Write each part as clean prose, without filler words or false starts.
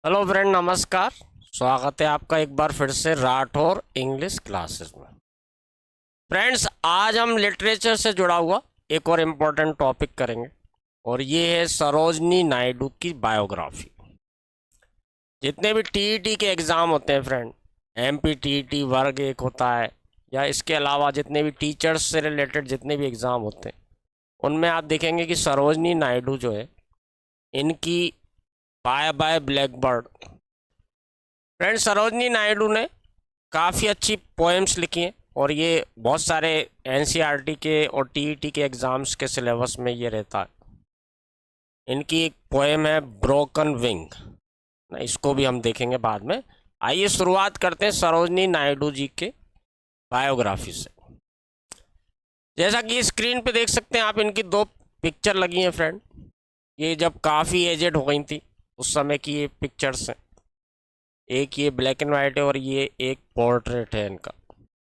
Hello friend, नमस्कार। स्वागत है आपका एक बार फिर से राठौर इंग्लिश क्लासेस में। फ्रेंड्स, आज हम लिटरेचर से जुड़ा हुआ एक और इम्पोर्टेंट टॉपिक करेंगे और ये है सरोजनी नायडू की बायोग्राफी। जितने भी टीईटी के एग्ज़ाम होते हैं फ्रेंड, एमपी टीईटी वर्ग 1 होता है, या इसके अलावा जितने भी टीचर्स से रिलेटेड जितने भी एग्ज़ाम होते हैं, उनमें आप देखेंगे कि सरोजनी नायडू जो है, इनकी bye bye blackbird. Friend, Sarojini Naidu ने काफ़ी अच्छी पोएम्स लिखी हैं और ये बहुत सारे एनसीईआरटी के और टीईटी के एग्ज़ाम्स के सिलेबस में ये रहता है। इनकी एक पोएम है ब्रोकन विंग, इसको भी हम देखेंगे बाद में। आइए शुरुआत करते हैं सरोजनी नायडू जी के बायोग्राफी से। जैसा कि स्क्रीन पे देख सकते हैं आप, इनकी 2 पिक्चर लगी हैं फ्रेंड। ये जब काफ़ी एजेड हो गई थी उस समय की ये पिक्चर्स हैं। एक ये ब्लैक एंड वाइट है और ये एक पोर्ट्रेट है इनका।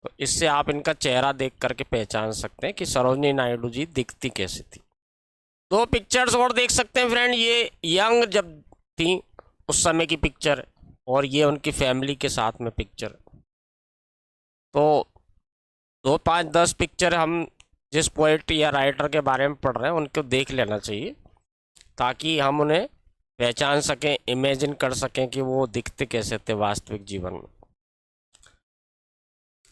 तो इससे आप इनका चेहरा देख करके पहचान सकते हैं कि सरोजनी नायडू जी दिखती कैसी थी। 2 पिक्चर्स और देख सकते हैं फ्रेंड, ये यंग जब थी उस समय की पिक्चर है और ये उनकी फैमिली के साथ में पिक्चर है। तो 2, 5, 10 पिक्चर हम जिस पोएट या राइटर के बारे में पढ़ रहे हैं उनको देख लेना चाहिए, ताकि हम उन्हें पहचान सकें, इमेजिन कर सकें कि वो दिखते कैसे थे वास्तविक जीवन में।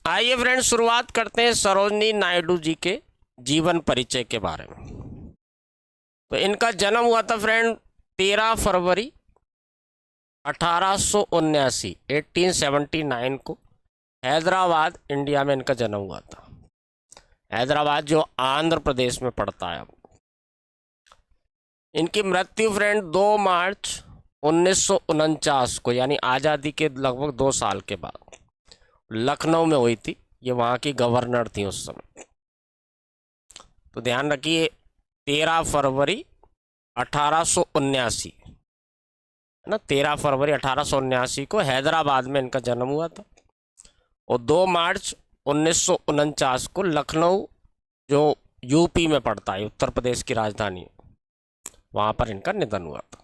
आइए फ्रेंड, शुरुआत करते हैं सरोजनी नायडू जी के जीवन परिचय के बारे में। तो इनका जन्म हुआ था फ्रेंड 13 फरवरी 1879 1879 को हैदराबाद, इंडिया में इनका जन्म हुआ था। हैदराबाद जो आंध्र प्रदेश में पड़ता है। इनकी मृत्यु फ्रेंड 2 मार्च 1949 को, यानी आज़ादी के लगभग 2 साल के बाद लखनऊ में हुई थी। ये वहाँ की गवर्नर थी उस समय। तो ध्यान रखिए, 13 फरवरी 1879 है ना, 13 फरवरी 1879 को हैदराबाद में इनका जन्म हुआ था और 2 मार्च 1949 को लखनऊ, जो यूपी में पड़ता है, उत्तर प्रदेश की राजधानी, वहाँ पर इनका निधन हुआ था।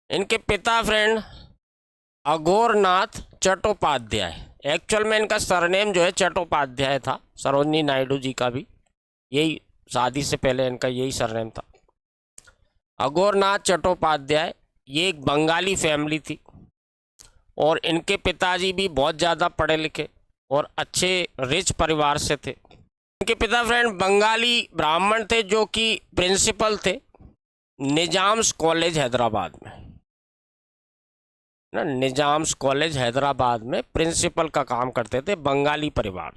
इनके पिता फ्रेंड अघोरनाथ चट्टोपाध्याय, एक्चुअल में इनका सरनेम जो है चट्टोपाध्याय था। सरोजनी नायडू जी का भी यही, शादी से पहले इनका यही सरनेम था, अघोरनाथ चट्टोपाध्याय। ये एक बंगाली फैमिली थी और इनके पिताजी भी बहुत ज़्यादा पढ़े लिखे और अच्छे रिच परिवार से थे। इनके पिता फ्रेंड बंगाली ब्राह्मण थे जो कि प्रिंसिपल थे निजाम्स कॉलेज हैदराबाद में ना, निजाम्स कॉलेज हैदराबाद में प्रिंसिपल का काम करते थे, बंगाली परिवार।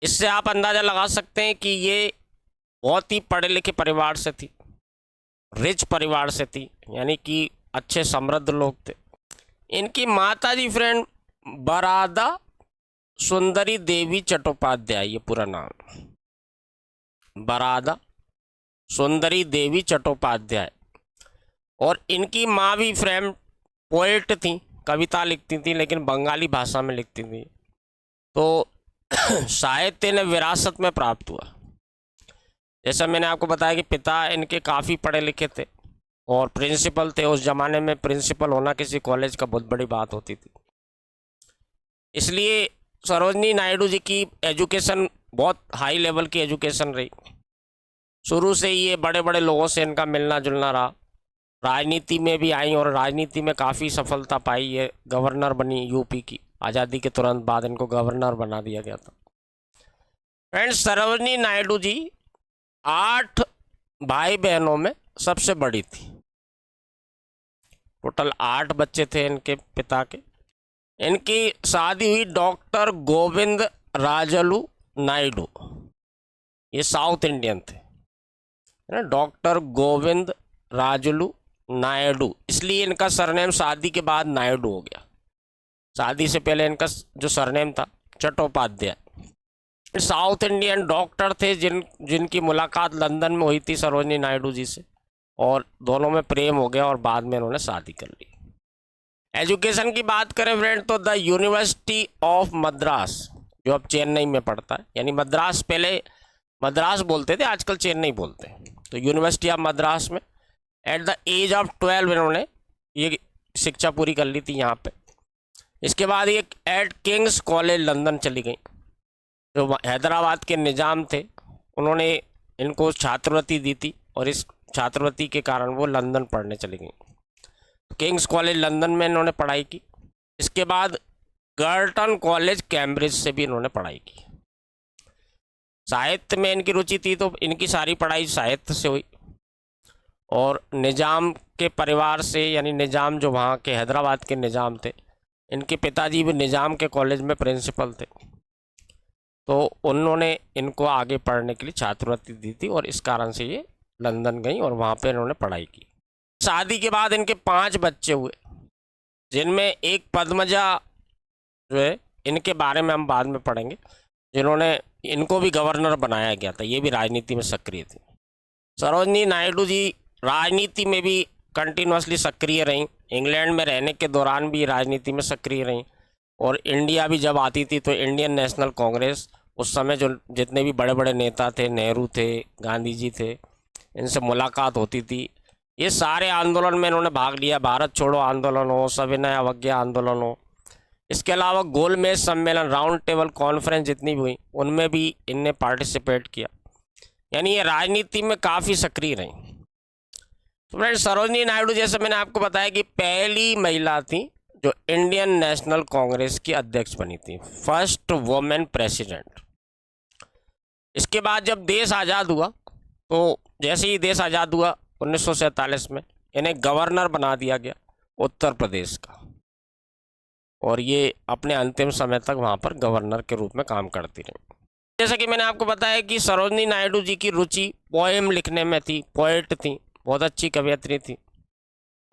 इससे आप अंदाज़ा लगा सकते हैं कि ये बहुत ही पढ़े लिखे परिवार से थी, रिच परिवार से थी, यानी कि अच्छे समृद्ध लोग थे। इनकी माता जी फ्रेंड बरादा सुंदरी देवी चट्टोपाध्याय, ये पूरा नाम, बरादा सुंदरी देवी चट्टोपाध्याय। और इनकी माँ भी फ्रेंड पोएट थी, कविता लिखती थी लेकिन बंगाली भाषा में लिखती थी। तो साहित्य ने विरासत में प्राप्त हुआ। जैसा मैंने आपको बताया कि पिता इनके काफ़ी पढ़े लिखे थे और प्रिंसिपल थे। उस ज़माने में प्रिंसिपल होना किसी कॉलेज का बहुत बड़ी बात होती थी। इसलिए सरोजनी नायडू जी की एजुकेशन बहुत हाई लेवल की एजुकेशन रही। शुरू से ही ये बड़े बड़े लोगों से इनका मिलना जुलना रहा। राजनीति में भी आई और राजनीति में काफ़ी सफलता पाई। ये गवर्नर बनी यूपी की, आज़ादी के तुरंत बाद इनको गवर्नर बना दिया गया था। फ्रेंड्स, सरोजनी नायडू जी 8 भाई बहनों में सबसे बड़ी थी। टोटल 8 बच्चे थे इनके पिता के। इनकी शादी हुई डॉक्टर गोविंद राजलू नायडू, ये साउथ इंडियन थे ना, डॉक्टर गोविंद राजलू नायडू, इसलिए इनका सरनेम शादी के बाद नायडू हो गया। शादी से पहले इनका जो सरनेम था चट्टोपाध्याय। साउथ इंडियन डॉक्टर थे जिनकी मुलाकात लंदन में हुई थी सरोजनी नायडू जी से, और दोनों में प्रेम हो गया और बाद में उन्होंने शादी कर ली। एजुकेशन की बात करें फ्रेंड, तो द यूनिवर्सिटी ऑफ मद्रास, जो अब चेन्नई में पड़ता है, यानी मद्रास, पहले मद्रास बोलते थे, आजकल चेन्नई बोलते हैं। तो यूनिवर्सिटी ऑफ मद्रास में एट द एज ऑफ 12 इन्होंने ये शिक्षा पूरी कर ली थी यहाँ पे। इसके बाद ये एट किंग्स कॉलेज लंदन चली गई। जो हैदराबाद के निज़ाम थे उन्होंने इनको छात्रवृत्ति दी थी और इस छात्रवृत्ति के कारण वो लंदन पढ़ने चली गई। किंग्स कॉलेज लंदन में इन्होंने पढ़ाई की। इसके बाद गर्टन कॉलेज कैम्ब्रिज से भी इन्होंने पढ़ाई की। साहित्य में इनकी रुचि थी तो इनकी सारी पढ़ाई साहित्य से हुई। और निज़ाम के परिवार से, यानी निज़ाम जो वहाँ के हैदराबाद के निज़ाम थे, इनके पिताजी भी निज़ाम के कॉलेज में प्रिंसिपल थे, तो उन्होंने इनको आगे पढ़ने के लिए छात्रवृत्ति दी थी और इस कारण से ये लंदन गई और वहाँ पे इन्होंने पढ़ाई की। शादी के बाद इनके 5 बच्चे हुए, जिनमें एक पद्मजा जो है, इनके बारे में हम बाद में पढ़ेंगे, जिन्होंने इनको भी गवर्नर बनाया गया था। ये भी राजनीति में सक्रिय थे। सरोजनी नायडू जी राजनीति में भी कंटिन्यूसली सक्रिय रहीं। इंग्लैंड में रहने के दौरान भी राजनीति में सक्रिय रहीं और इंडिया भी जब आती थी तो इंडियन नेशनल कांग्रेस, उस समय जो जितने भी बड़े बड़े नेता थे, नेहरू थे, गांधी जी थे, इनसे मुलाकात होती थी। ये सारे आंदोलन में इन्होंने भाग लिया। भारत छोड़ो आंदोलन हो, सविनय अवज्ञा आंदोलन हो, इसके अलावा गोलमेज सम्मेलन, राउंड टेबल कॉन्फ्रेंस जितनी भी हुई उनमें भी इनने पार्टिसिपेट किया। यानी ये राजनीति में काफ़ी सक्रिय रही। तो फ्रेंड्स, सरोजनी नायडू जैसे मैंने आपको बताया कि पहली महिला थी जो इंडियन नेशनल कांग्रेस की अध्यक्ष बनी थी, फर्स्ट वुमेन प्रेसिडेंट। इसके बाद जब देश आज़ाद हुआ तो जैसे ही देश आज़ाद हुआ 1947 में इन्हें गवर्नर बना दिया गया उत्तर प्रदेश का, और ये अपने अंतिम समय तक वहाँ पर गवर्नर के रूप में काम करती रही। जैसा कि मैंने आपको बताया कि सरोजनी नायडू जी की रुचि पोएम लिखने में थी, पोएट थी, बहुत अच्छी कवयित्री थी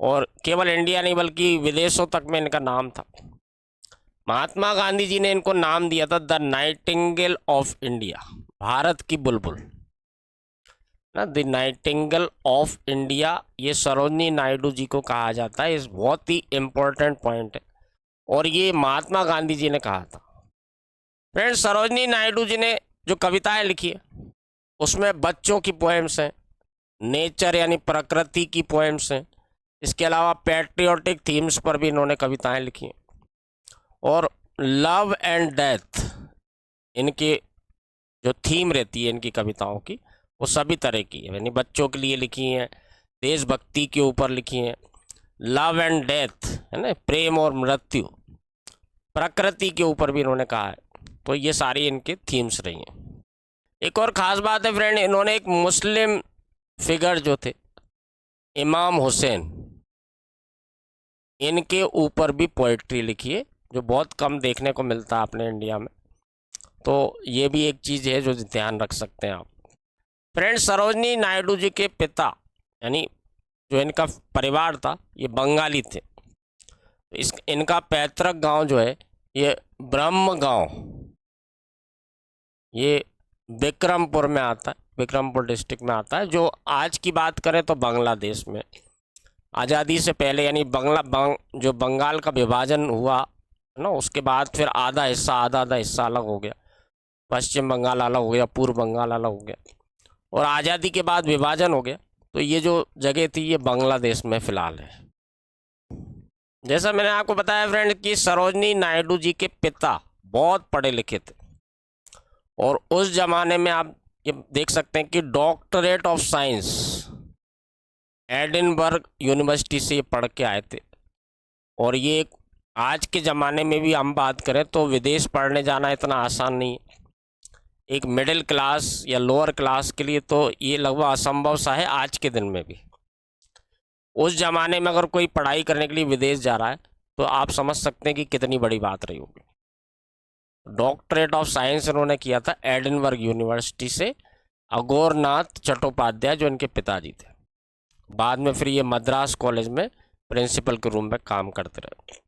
और केवल इंडिया नहीं बल्कि विदेशों तक में इनका नाम था। महात्मा गांधी जी ने इनको नाम दिया था the Nightingale of India, Bharat की बुलबुल ना, द नाइटिंगेल ऑफ इंडिया। ये सरोजनी नायडू जी को कहा जाता है। इस बहुत ही इम्पोर्टेंट पॉइंट है और ये महात्मा गांधी जी ने कहा था। फ्रेंड्स, सरोजनी नायडू जी ने जो कविताएं लिखी है उसमें बच्चों की पोएम्स हैं, नेचर यानी प्रकृति की पोएम्स हैं, इसके अलावा पैट्रियोटिक थीम्स पर भी इन्होंने कविताएं लिखी हैं और लव एंड डेथ इनके जो थीम रहती है इनकी कविताओं की वो सभी तरह की है। यानी बच्चों के लिए लिखी हैं, देशभक्ति के ऊपर लिखी हैं, लव एंड डेथ है ना, प्रेम और मृत्यु, प्रकृति के ऊपर भी इन्होंने कहा है। तो ये सारी इनके थीम्स रही हैं। एक और ख़ास बात है फ्रेंड, इन्होंने एक मुस्लिम फिगर जो थे इमाम हुसैन, इनके ऊपर भी पोइट्री लिखी है जो बहुत कम देखने को मिलता है अपने इंडिया में। तो ये भी एक चीज़ है जो ध्यान रख सकते हैं आप। फ्रेंड्स, सरोजनी नायडू जी के पिता यानी जो इनका परिवार था ये बंगाली थे। इनका पैतृक गांव जो है ये ब्रह्म गांव, ये विक्रमपुर में आता है, विक्रमपुर डिस्ट्रिक्ट में आता है। जो आज की बात करें तो बांग्लादेश में आज़ादी से पहले यानी जो बंगाल का विभाजन हुआ ना, उसके बाद फिर आधा आधा हिस्सा अलग हो गया, पश्चिम बंगाल अलग हो गया, पूर्व बंगाल अलग हो गया और आज़ादी के बाद विभाजन हो गया। तो ये जो जगह थी ये बांग्लादेश में फ़िलहाल है। जैसा मैंने आपको बताया फ्रेंड कि सरोजनी नायडू जी के पिता बहुत पढ़े लिखे थे और उस ज़माने में आप ये देख सकते हैं कि doctorate of science Edinburgh university से ये पढ़ के आए थे। और ये आज के ज़माने में भी हम बात करें तो विदेश पढ़ने जाना इतना आसान नहीं है। एक मिडिल क्लास या लोअर क्लास के लिए तो ये लगभग असंभव सा है आज के दिन में भी। उस ज़माने में अगर कोई पढ़ाई करने के लिए विदेश जा रहा है तो आप समझ सकते हैं कि कितनी बड़ी बात रही होगी। डॉक्टरेट ऑफ साइंस इन्होंने किया था एडिनबर्ग यूनिवर्सिटी से, अघोरनाथ चट्टोपाध्याय जो इनके पिताजी थे। बाद में फिर ये मद्रास कॉलेज में प्रिंसिपल के रूम में काम करते रहे।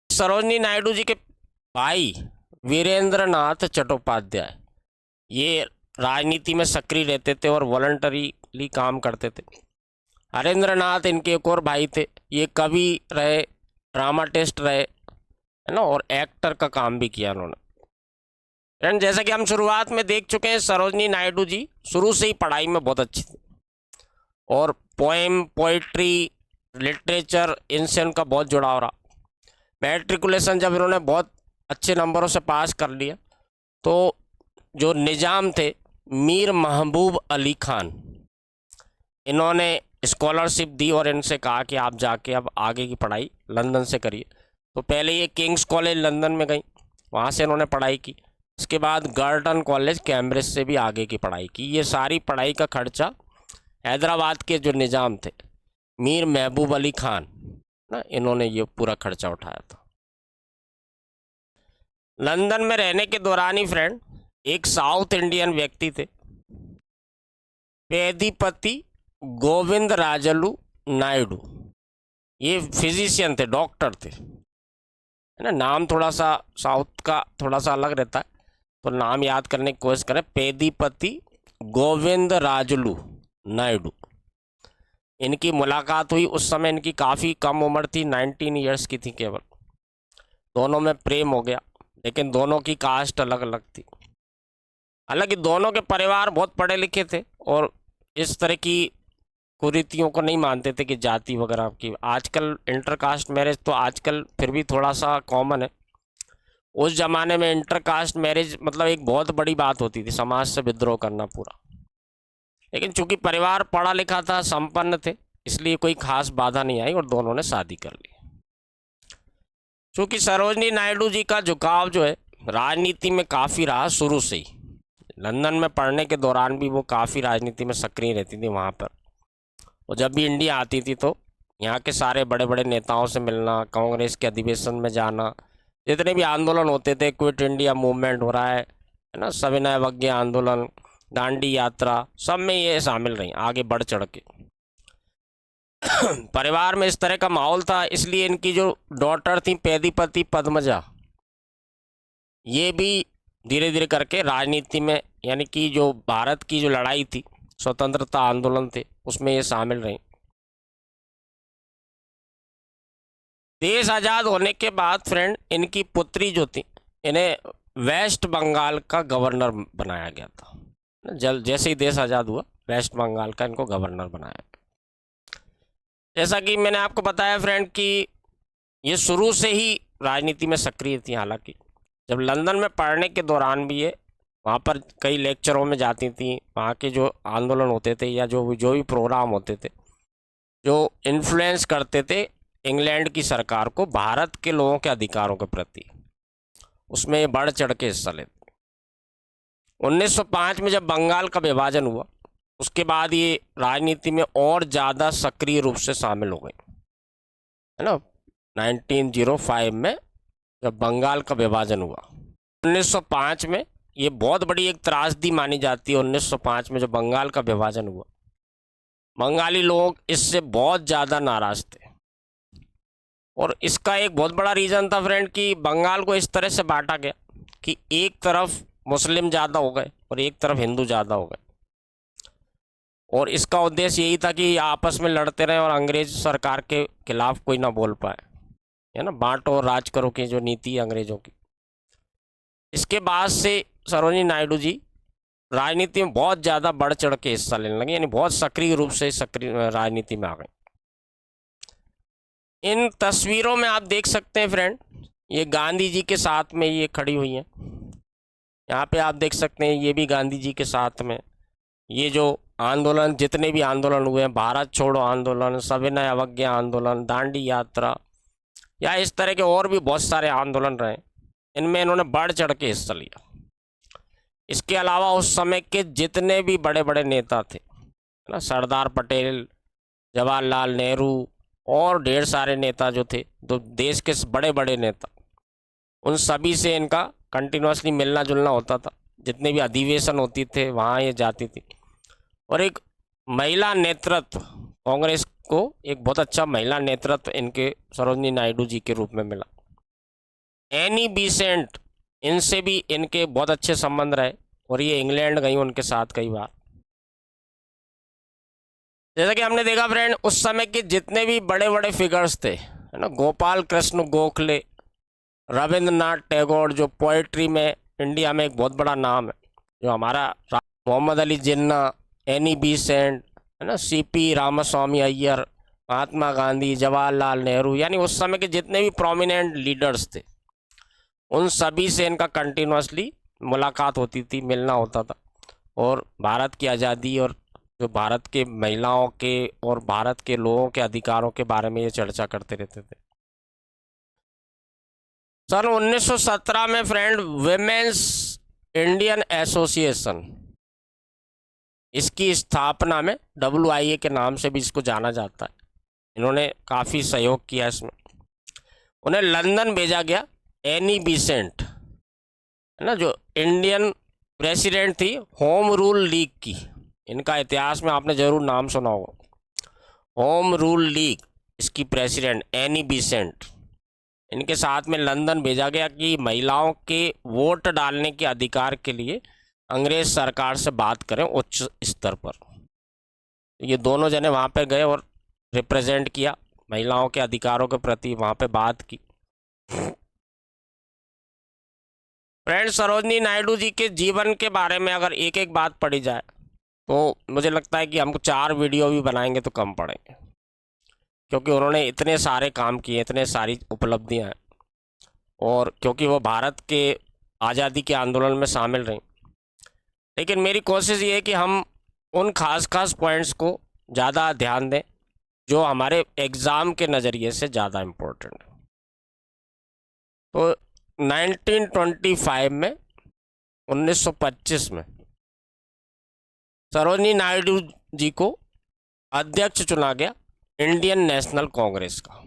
सरोजनी नायडू जी के भाई वीरेंद्र नाथ चट्टोपाध्याय ये राजनीति में सक्रिय रहते थे और वॉलंटरीली काम करते थे। हरेंद्र नाथ इनके एक और भाई थे, ये कवि रहे, ड्रामाटिस्ट रहे है ना, और एक्टर का काम भी किया उन्होंने। फ्रेंड, जैसा कि हम शुरुआत में देख चुके हैं सरोजनी नायडू जी शुरू से ही पढ़ाई में बहुत अच्छी थी और पोएम, पोइट्री, लिटरेचर इनसे उनका बहुत जुड़ाव रहा। मैट्रिकुलेशन जब इन्होंने बहुत अच्छे नंबरों से पास कर लिया तो जो निज़ाम थे मीर महबूब अली खान, इन्होंने स्कॉलरशिप दी और इनसे कहा कि आप जाके अब आगे की पढ़ाई लंदन से करिए। तो पहले ये किंग्स कॉलेज लंदन में गई, वहाँ से इन्होंने पढ़ाई की। इसके बाद गर्टन कॉलेज कैम्ब्रिज से भी आगे की पढ़ाई की। ये सारी पढ़ाई का खर्चा हैदराबाद के जो निज़ाम थे मीर महबूब अली खान ना, इन्होंने ये पूरा खर्चा उठाया था। लंदन में रहने के दौरान ही फ्रेंड एक साउथ इंडियन व्यक्ति थे, पेदीपति गोविंद राजलू नायडू। ये फिजिशियन थे, डॉक्टर थे, है ना। नाम थोड़ा सा साउथ का थोड़ा सा अलग रहता है, तो नाम याद करने की कोशिश करें। पेदीपति गोविंद राजलू नायडू, इनकी मुलाकात हुई। उस समय इनकी काफ़ी कम उम्र थी, 19 ईयर्स की थी केवल। दोनों में प्रेम हो गया, लेकिन दोनों की कास्ट अलग अलग थी। हालांकि दोनों के परिवार बहुत पढ़े लिखे थे और इस तरह की कुरीतियों को नहीं मानते थे कि जाति वगैरह की। आजकल इंटरकास्ट मैरिज तो आजकल फिर भी थोड़ा सा कॉमन है। उस ज़माने में इंटरकास्ट मैरिज मतलब एक बहुत बड़ी बात होती थी, समाज से विद्रोह करना पूरा। लेकिन चूंकि परिवार पढ़ा लिखा था, संपन्न थे, इसलिए कोई खास बाधा नहीं आई और दोनों ने शादी कर ली। चूँकि सरोजनी नायडू जी का झुकाव जो है राजनीति में काफ़ी रहा शुरू से ही। लंदन में पढ़ने के दौरान भी वो काफ़ी राजनीति में सक्रिय रहती थी वहाँ पर। और जब भी इंडिया आती थी तो यहाँ के सारे बड़े बड़े नेताओं से मिलना, कांग्रेस के अधिवेशन में जाना, जितने भी आंदोलन होते थे, क्विट इंडिया मूवमेंट हो रहा है ना, सविनय अवज्ञा आंदोलन, दांडी यात्रा, सब में ये शामिल रही आगे बढ़ चढ़ के। परिवार में इस तरह का माहौल था, इसलिए इनकी जो डॉटर थी पेदीपति पद्मजा, ये भी धीरे धीरे करके राजनीति में, यानी कि जो भारत की जो लड़ाई थी, स्वतंत्रता आंदोलन थे, उसमें ये शामिल रही। देश आज़ाद होने के बाद फ्रेंड इनकी पुत्री जो थी, इन्हें वेस्ट बंगाल का गवर्नर बनाया गया था। जैसे ही देश आज़ाद हुआ वेस्ट बंगाल का इनको गवर्नर बनाया। जैसा कि मैंने आपको बताया फ्रेंड कि ये शुरू से ही राजनीति में सक्रिय थी। हालांकि जब लंदन में पढ़ने के दौरान भी ये वहाँ पर कई लेक्चरों में जाती थी, वहाँ के जो आंदोलन होते थे या जो भी प्रोग्राम होते थे जो इन्फ्लुएंस करते थे इंग्लैंड की सरकार को भारत के लोगों के अधिकारों के प्रति, उसमें ये बढ़ चढ़ के हिस्सा लेते। 1905 में जब बंगाल का विभाजन हुआ, उसके बाद ये राजनीति में और ज़्यादा सक्रिय रूप से शामिल हो गई, है ना। 1905 में जब बंगाल का विभाजन हुआ, 1905 में ये बहुत बड़ी एक त्रासदी मानी जाती है। 1905 में जब बंगाल का विभाजन हुआ, बंगाली लोग इससे बहुत ज़्यादा नाराज़ थे और इसका एक बहुत बड़ा रीज़न था फ्रेंड कि बंगाल को इस तरह से बांटा गया कि एक तरफ मुस्लिम ज़्यादा हो गए और एक तरफ हिंदू ज़्यादा हो गए। और इसका उद्देश्य यही था कि आपस में लड़ते रहे और अंग्रेज सरकार के खिलाफ कोई ना बोल पाए, है ना। बांटो और राज करो की जो नीति है अंग्रेजों की। इसके बाद से सरोजिनी नायडू जी राजनीति में बहुत ज़्यादा बढ़ चढ़ के हिस्सा लेने लगे, यानी बहुत सक्रिय रूप से सक्रिय राजनीति में आ गए। इन तस्वीरों में आप देख सकते हैं फ्रेंड, ये गांधी जी के साथ में ये खड़ी हुई हैं। यहाँ पे आप देख सकते हैं ये भी गांधी जी के साथ में। ये जो आंदोलन, जितने भी आंदोलन हुए हैं, भारत छोड़ो आंदोलन, सविनय अवज्ञा आंदोलन, दांडी यात्रा, या इस तरह के और भी बहुत सारे आंदोलन रहे, इनमें इन्होंने बढ़ चढ़ के हिस्सा लिया। इसके अलावा उस समय के जितने भी बड़े बड़े नेता थे ना, सरदार पटेल, जवाहरलाल नेहरू और ढेर सारे नेता जो थे, तो देश के बड़े बड़े नेता, उन सभी से इनका कंटिन्यूसली मिलना जुलना होता था। जितने भी अधिवेशन होती थे वहाँ ये जाती थी। और एक महिला नेतृत्व, कांग्रेस को एक बहुत अच्छा महिला नेतृत्व इनके सरोजिनी नायडू जी के रूप में मिला। एनी बीसेंट, इनसे भी इनके बहुत अच्छे संबंध रहे और ये इंग्लैंड गई उनके साथ कई बार। जैसा कि हमने देखा फ्रेंड, उस समय के जितने भी बड़े बड़े फिगर्स थे, है ना, गोपाल कृष्ण गोखले, रविंद्रनाथ टैगोर, जो पोइट्री में इंडिया में एक बहुत बड़ा नाम है, जो हमारा मोहम्मद अली जिन्ना, एनी बीसेंट, है ना, सीपी रामास्वामी अय्यर, महात्मा गांधी, जवाहरलाल नेहरू, यानी उस समय के जितने भी प्रोमिनेंट लीडर्स थे उन सभी से इनका कंटिन्यूसली मुलाकात होती थी, मिलना होता था, और भारत की आज़ादी और जो भारत के महिलाओं के और भारत के लोगों के अधिकारों के बारे में ये चर्चा करते रहते थे। सन 1917 में फ्रेंड विमेंस इंडियन एसोसिएशन, इसकी स्थापना में WIA के नाम से भी इसको जाना जाता है, इन्होंने काफ़ी सहयोग किया इसमें। उन्हें लंदन भेजा गया। एनी बेसेंट है ना, जो इंडियन प्रेसिडेंट थी होम रूल लीग की, इनका इतिहास में आपने जरूर नाम सुना होगा, होम रूल लीग, इसकी प्रेसिडेंट एनी बेसेंट, इनके साथ में लंदन भेजा गया कि महिलाओं के वोट डालने के अधिकार के लिए अंग्रेज सरकार से बात करें उच्च स्तर पर। ये दोनों जने वहाँ पे गए और रिप्रेजेंट किया, महिलाओं के अधिकारों के प्रति वहाँ पे बात की। फ्रेंड, सरोजनी नायडू जी के जीवन के बारे में अगर एक एक बात पढ़ी जाए तो मुझे लगता है कि हमको 4 वीडियो भी बनाएंगे तो कम पड़ेंगे, क्योंकि उन्होंने इतने सारे काम किए, इतने सारी उपलब्धियां हैं, और क्योंकि वो भारत के आज़ादी के आंदोलन में शामिल रहीं। लेकिन मेरी कोशिश ये है कि हम उन खास पॉइंट्स को ज़्यादा ध्यान दें जो हमारे एग्ज़ाम के नज़रिए से ज़्यादा इम्पोर्टेंट है। तो 1925 में 1925 में सरोजनी नायडू जी को अध्यक्ष चुना गया इंडियन नेशनल कांग्रेस का।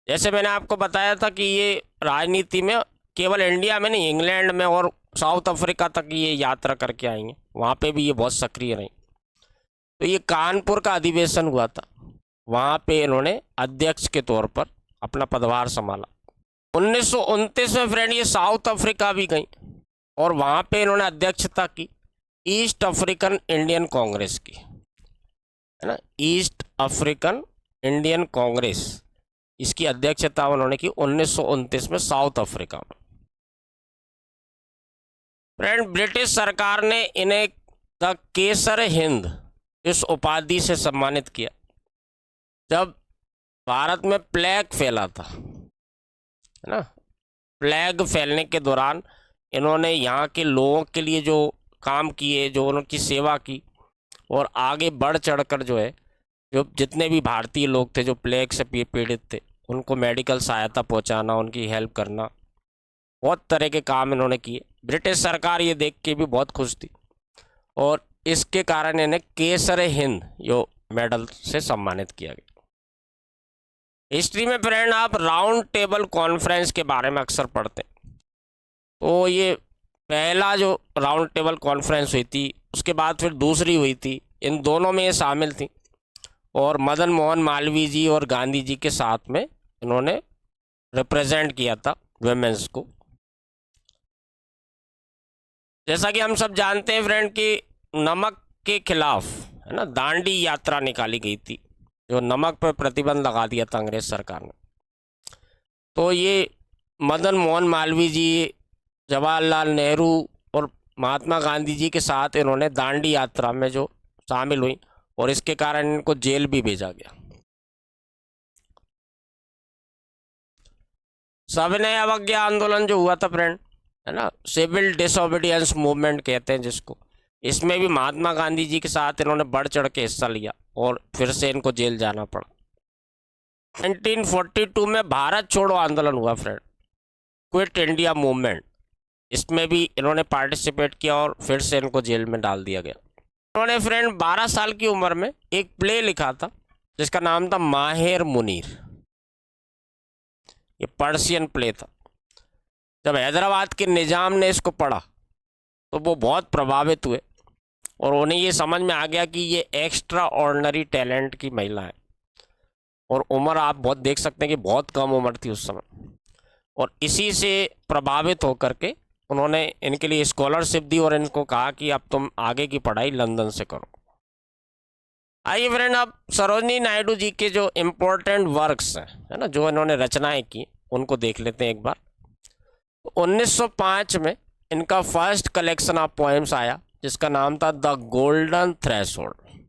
जैसे मैंने आपको बताया था कि ये राजनीति में केवल इंडिया में नहीं, इंग्लैंड में और साउथ अफ्रीका तक ये यात्रा करके आएंगे, वहाँ पे भी ये बहुत सक्रिय रही। तो ये कानपुर का अधिवेशन हुआ था, वहाँ पे इन्होंने अध्यक्ष के तौर पर अपना पदभार संभाला। 1929 में फ्रेंड ये साउथ अफ्रीका भी गई और वहाँ पे इन्होंने अध्यक्षता की ईस्ट अफ्रीकन इंडियन कांग्रेस की, है ना, ईस्ट अफ्रीकन इंडियन कांग्रेस, इसकी अध्यक्षता उन्होंने की 1929 में साउथ अफ्रीका में। फ्रेंड, ब्रिटिश सरकार ने इन्हें द केसर हिंद इस उपाधि से सम्मानित किया जब भारत में प्लेग फैला था, है ना। प्लेग फैलने के दौरान इन्होंने यहाँ के लोगों के लिए जो काम किए, जो उनकी सेवा की, और आगे बढ़ चढ़कर जो है, जो जितने भी भारतीय लोग थे जो प्लेग से पीड़ित थे उनको मेडिकल सहायता पहुँचाना, उनकी हेल्प करना, बहुत तरह के काम इन्होंने किए। ब्रिटिश सरकार ये देख के भी बहुत खुश थी और इसके कारण इन्हें केसर हिंद यो मेडल से सम्मानित किया गया। हिस्ट्री में फ्रेंड आप राउंड टेबल कॉन्फ्रेंस के बारे में अक्सर पढ़ते हैं, तो ये पहला जो राउंड टेबल कॉन्फ्रेंस हुई थी, उसके बाद फिर दूसरी हुई थी, इन दोनों में ये शामिल थी और मदन मोहन मालवीय जी और गांधी जी के साथ में इन्होंने रिप्रेजेंट किया था विमेंस को। जैसा कि हम सब जानते हैं फ्रेंड कि नमक के खिलाफ, है ना, दांडी यात्रा निकाली गई थी, जो नमक पर प्रतिबंध लगा दिया था अंग्रेज सरकार ने। तो ये मदन मोहन मालवीय जी, जवाहरलाल नेहरू और महात्मा गांधी जी के साथ इन्होंने दांडी यात्रा में जो शामिल हुई और इसके कारण इनको जेल भी भेजा गया। सविनय अवज्ञा आंदोलन जो हुआ था फ्रेंड, है ना, सिविल डिसोबीडियंस मूवमेंट कहते हैं जिसको, इसमें भी महात्मा गांधी जी के साथ इन्होंने बढ़ चढ़ के हिस्सा लिया और फिर से इनको जेल जाना पड़ा। 1942 में भारत छोड़ो आंदोलन हुआ फ्रेंड, क्विट इंडिया मूवमेंट, इसमें भी इन्होंने पार्टिसिपेट किया और फिर से इनको जेल में डाल दिया गया। इन्होंने फ्रेंड 12 साल की उम्र में एक प्ले लिखा था जिसका नाम था माहिर मुनीर। ये पर्शियन प्ले था। जब हैदराबाद के निजाम ने इसको पढ़ा तो वो बहुत प्रभावित हुए और उन्हें ये समझ में आ गया कि ये एक्स्ट्रा ऑर्डिनरी टैलेंट की महिला है, और उम्र आप बहुत देख सकते हैं कि बहुत कम उम्र थी उस समय, और इसी से प्रभावित होकर के उन्होंने इनके लिए स्कॉलरशिप दी और इनको कहा कि अब तुम आगे की पढ़ाई लंदन से करो। आइए फ्रेंड, अब सरोजनी नायडू जी के जो इम्पोर्टेंट वर्क्स हैं, है ना, जो इन्होंने रचनाएं की, उनको देख लेते हैं एक बार। 1905 में इनका फर्स्ट कलेक्शन ऑफ पोएम्स आया जिसका नाम था द गोल्डन थ्रेशोल्ड।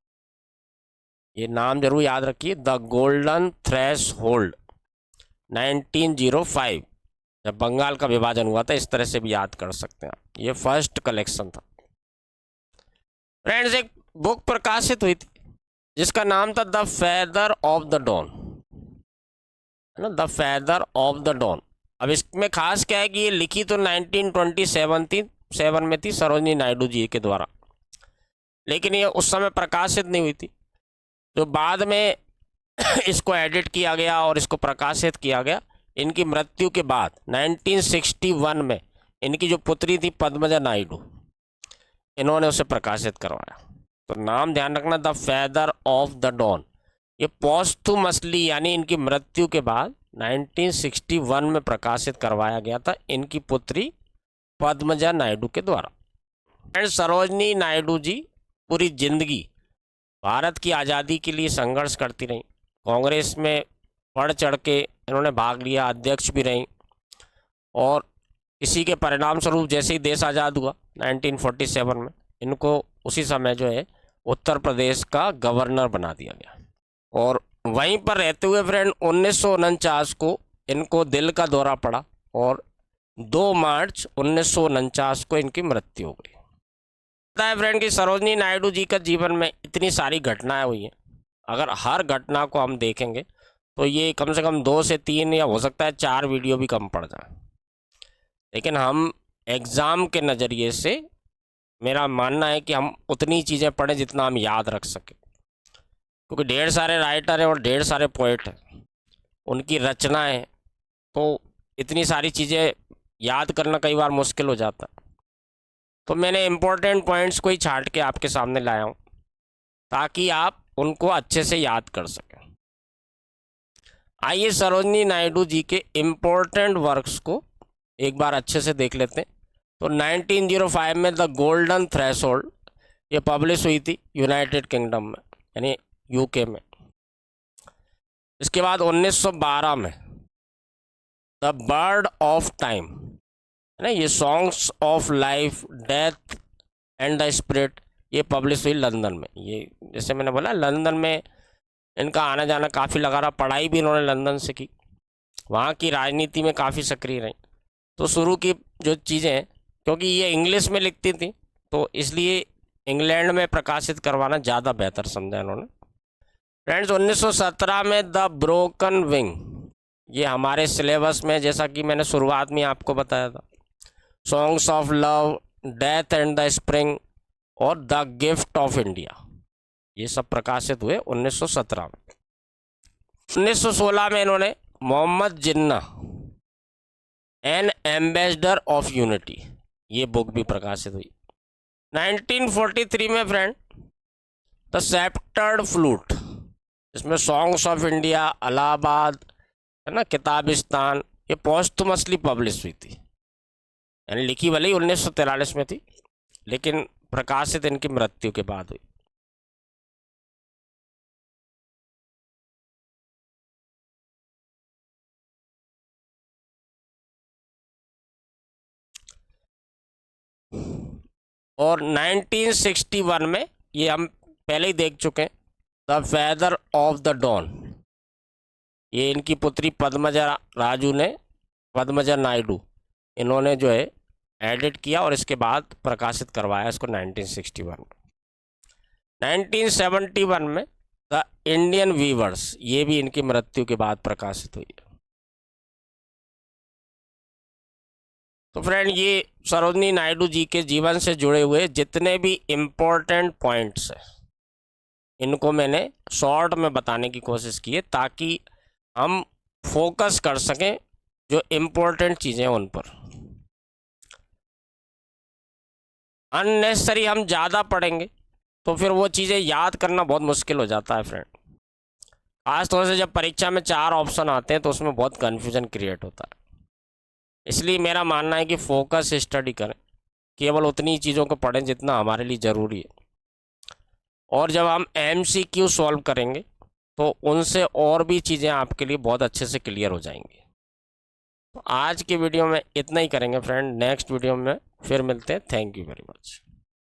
ये नाम जरूर याद रखिए, द गोल्डन थ्रेश होल्ड 1905, जब बंगाल का विभाजन हुआ था। इस तरह से भी याद कर सकते हैं आप। ये फर्स्ट कलेक्शन था। फ्रेंड्स, एक बुक प्रकाशित हुई थी जिसका नाम था the feather of the dawn, है ना, the feather of the dawn. अब इसमें खास क्या है कि ये लिखी तो 1927 में थी सरोजनी नायडू जी के द्वारा, लेकिन ये उस समय प्रकाशित नहीं हुई थी। जो बाद में इसको एडिट किया गया और इसको प्रकाशित किया गया इनकी मृत्यु के बाद 1961 में। इनकी जो पुत्री थी पद्मजा नायडू, इन्होंने उसे प्रकाशित करवाया। तो नाम ध्यान रखना, the feather of the dawn. ये पोस्टुमसली यानी इनकी मृत्यु के बाद 1961 में प्रकाशित करवाया गया था इनकी पुत्री पद्मजा नायडू के द्वारा। एंड सरोजनी नायडू जी पूरी जिंदगी भारत की आज़ादी के लिए संघर्ष करती रहीं। कांग्रेस में बढ़ चढ़ के इन्होंने भाग लिया, अध्यक्ष भी रहीं, और इसी के परिणाम स्वरूप जैसे ही देश आज़ाद हुआ 1947 में, इनको उसी समय जो है उत्तर प्रदेश का गवर्नर बना दिया गया। और वहीं पर रहते हुए फ्रेंड 1949 को इनको दिल का दौरा पड़ा और 2 मार्च 1949 को इनकी मृत्यु हो गई। पता है फ्रेंड कि सरोजनी नायडू जी का जीवन में इतनी सारी घटनाएं हुई हैं, अगर हर घटना को हम देखेंगे तो ये कम से कम 2 से 3 या हो सकता है 4 वीडियो भी कम पड़ जाए। लेकिन हम एग्ज़ाम के नज़रिए से, मेरा मानना है कि हम उतनी चीज़ें पढ़ें जितना हम याद रख सकें, क्योंकि ढेर सारे राइटर हैं और ढेर सारे पोइट हैं, उनकी रचनाएं, तो इतनी सारी चीज़ें याद करना कई बार मुश्किल हो जाता। तो मैंने इम्पोर्टेंट पॉइंट्स को ही छांट के आपके सामने लाया हूँ ताकि आप उनको अच्छे से याद कर सकें। आइए सरोजनी नायडू जी के इम्पोर्टेंट वर्क्स को एक बार अच्छे से देख लेते हैं। तो 1905 में द गोल्डन थ्रेशोल्ड ये पब्लिश हुई थी यूनाइटेड किंगडम में, यानी यूके में। इसके बाद 1912 में द बर्ड ऑफ टाइम, है ना, ये songs of life, death and the spirit, ये पब्लिश हुई लंदन में। ये जैसे मैंने बोला लंदन में इनका आना जाना काफ़ी लगा रहा, पढ़ाई भी इन्होंने लंदन से की, वहाँ की राजनीति में काफ़ी सक्रिय रही। तो शुरू की जो चीज़ें, क्योंकि ये इंग्लिश में लिखती थी तो इसलिए इंग्लैंड में प्रकाशित करवाना ज़्यादा बेहतर समझा इन्होंने। फ्रेंड्स, 1917 में द ब्रोकन विंग, ये हमारे सिलेबस में, जैसा कि मैंने शुरुआत में आपको बताया था, songs of love, death and the spring और द गिफ्ट ऑफ इंडिया, ये सब प्रकाशित हुए 1917 में। 1916 में इन्होंने मोहम्मद जिन्ना एन एम्बेसडर ऑफ यूनिटी, ये बुक भी प्रकाशित हुई। 1943 में फ्रेंड द सेप्टर्ड फ्लूट, इसमें सॉन्ग्स ऑफ इंडिया, इलाहाबाद, है ना, किताबिस्तान, ये पोस्टुमसली पब्लिश हुई थी, यानी लिखी भले ही 1943 में थी लेकिन प्रकाशित इनकी मृत्यु के बाद हुई। और 1961 में, ये हम पहले ही देख चुके हैं, the feather of the dawn, ये इनकी पुत्री पद्मजा नायडू, इन्होंने जो है एडिट किया और इसके बाद प्रकाशित करवाया इसको 1961 में। 1971 में द इंडियन वीवर्स, ये भी इनकी मृत्यु के बाद प्रकाशित हुई। तो फ्रेंड, ये सरोजनी नायडू जी के जीवन से जुड़े हुए जितने भी इम्पोर्टेंट पॉइंट्स हैं इनको मैंने शॉर्ट में बताने की कोशिश की है ताकि हम फोकस कर सकें जो इम्पोर्टेंट चीज़ें हैं उन पर। अननेसेसरी हम ज़्यादा पढ़ेंगे तो फिर वो चीज़ें याद करना बहुत मुश्किल हो जाता है फ्रेंड। खास तौर से जब परीक्षा में 4 ऑप्शन आते हैं तो उसमें बहुत कन्फ्यूजन क्रिएट होता है। इसलिए मेरा मानना है कि फोकस स्टडी करें, केवल उतनी चीज़ों को पढ़ें जितना हमारे लिए ज़रूरी है। और जब हम MCQ सॉल्व करेंगे तो उनसे और भी चीज़ें आपके लिए बहुत अच्छे से क्लियर हो जाएंगी। तो आज की वीडियो में इतना ही करेंगे फ्रेंड, नेक्स्ट वीडियो में फिर मिलते हैं। Thank you very much.